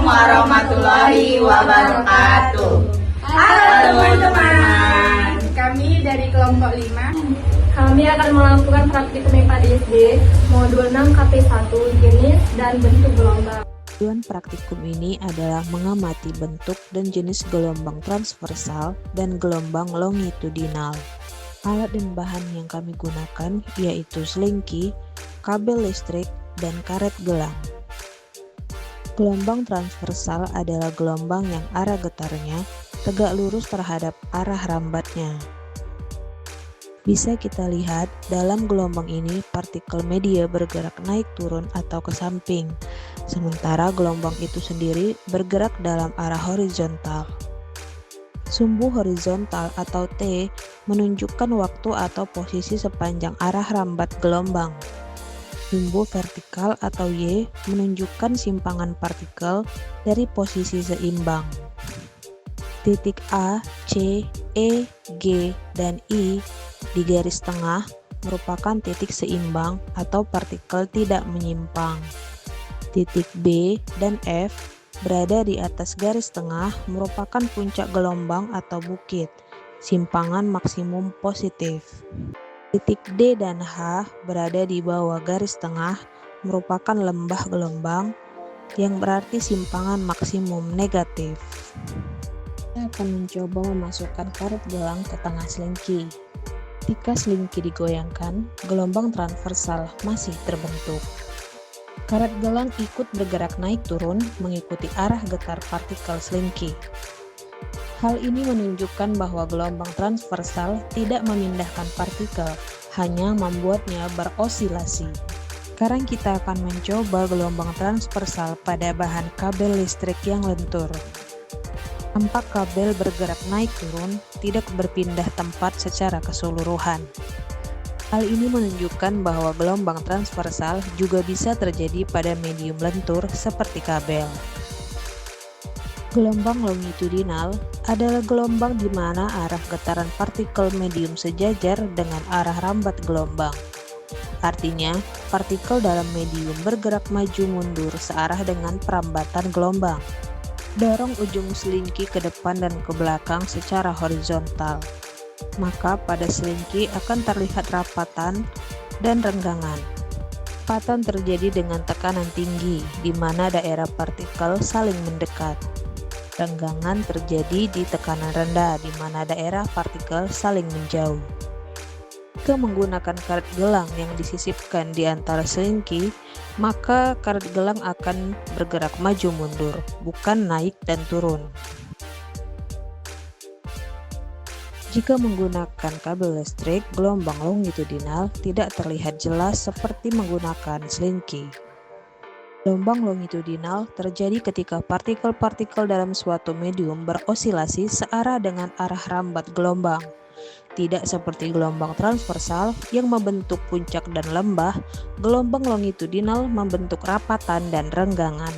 warahmatullahi wabarakatuh. Halo teman-teman. Kami dari kelompok 5. Kami akan melakukan praktikum IPA di SD, modul 6 KP1, jenis dan bentuk gelombang. Tujuan praktikum ini adalah mengamati bentuk dan jenis gelombang transversal dan gelombang longitudinal. Alat dan bahan yang kami gunakan yaitu selingki, kabel listrik, dan karet gelang. Gelombang transversal adalah gelombang yang arah getarnya tegak lurus terhadap arah rambatnya. Bisa kita lihat dalam gelombang ini partikel media bergerak naik turun atau ke samping, sementara gelombang itu sendiri bergerak dalam arah horizontal. Sumbu horizontal atau T menunjukkan waktu atau posisi sepanjang arah rambat gelombang. Sumbu vertikal atau Y menunjukkan simpangan partikel dari posisi seimbang. Titik A, C, E, G, dan I di garis tengah merupakan titik seimbang atau partikel tidak menyimpang. Titik B dan F berada di atas garis tengah merupakan puncak gelombang atau bukit, simpangan maksimum positif. Titik D dan H berada di bawah garis tengah merupakan lembah gelombang yang berarti simpangan maksimum negatif. Kita akan mencoba memasukkan karet gelang ke tengah selingki. Ketika selingki digoyangkan, gelombang transversal masih terbentuk. Karet gelang ikut bergerak naik turun mengikuti arah getar partikel selingki. Hal ini menunjukkan bahwa gelombang transversal tidak memindahkan partikel, hanya membuatnya berosilasi. Sekarang kita akan mencoba gelombang transversal pada bahan kabel listrik yang lentur. Tampak kabel bergerak naik turun, tidak berpindah tempat secara keseluruhan. Hal ini menunjukkan bahwa gelombang transversal juga bisa terjadi pada medium lentur seperti kabel. Gelombang longitudinal adalah gelombang di mana arah getaran partikel medium sejajar dengan arah rambat gelombang. Artinya, partikel dalam medium bergerak maju mundur searah dengan perambatan gelombang. Dorong ujung selingki ke depan dan ke belakang secara horizontal. Maka pada selingki akan terlihat rapatan dan renggangan. Rapatan terjadi dengan tekanan tinggi, di mana daerah partikel saling mendekat. Renggangan terjadi di tekanan rendah, di mana daerah partikel saling menjauh. Jika menggunakan karet gelang yang disisipkan di antara selingki, maka karet gelang akan bergerak maju mundur, bukan naik dan turun. Jika menggunakan kabel listrik, gelombang longitudinal tidak terlihat jelas seperti menggunakan selingki. Gelombang longitudinal terjadi ketika partikel-partikel dalam suatu medium berosilasi searah dengan arah rambat gelombang. Tidak seperti gelombang transversal yang membentuk puncak dan lembah, gelombang longitudinal membentuk rapatan dan renggangan.